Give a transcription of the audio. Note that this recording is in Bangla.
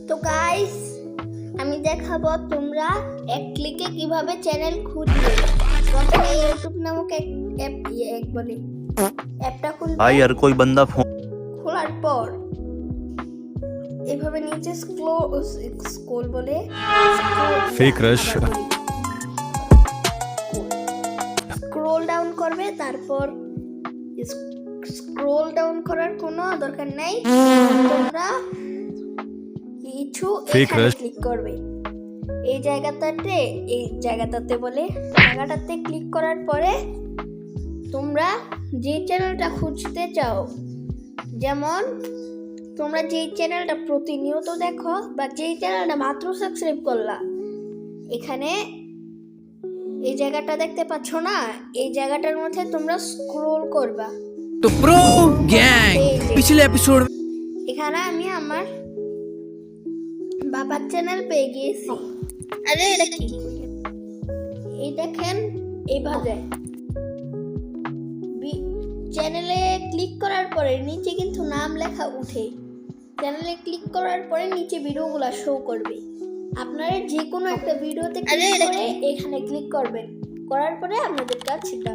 তো গাইস আমি দেখাবো তোমরা এক ক্লিকে কিভাবে চ্যানেল খুলবে। প্রথমে ইউটিউব নামক এক বলে অ্যাপটা খুলবে। भाई हर कोई बंदा फोन খোলার পর এভাবে নিচে স্ক্রল বলে Fake rush. স্ক্রল ডাউন করবে, তারপর স্ক্রল ডাউন করার কোনো দরকার নাই, তোমরা কিছু Fake rush. ক্লিক করবে। এই জায়গাটাতে ক্লিক করার পরে তোমরা যে চ্যানেলটা খুঁজতে চাও, যেমন তোমরা যেই চ্যানেলটা প্রতিনিয়ত দেখো বা যেই চ্যানেলটা মাত্র সাবস্ক্রাইব করলা, এখানে এই জায়গাটা দেখতে পাচ্ছ না, এই জায়গাটার মধ্যে তোমরা স্ক্রল করবা। तो प्रो गैंग এই যে, पिछले एपिसोड এখানে আমি আমার বাবার চ্যানেল পেয়ে গিয়েছি। আরে এটা কি? এই দেখেন এইভাবে চ্যানেলে ক্লিক করার পরে নিচে কিন্তু নাম লেখা উঠে। চ্যানেলে ক্লিক করার পরে নিচে ভিডিওগুলো শো করবে। আপনারা যে কোনো একটা ভিডিওতে ক্লিক করে এখানে ক্লিক করবেন, করার পরে আপনাদের কাজ সেটা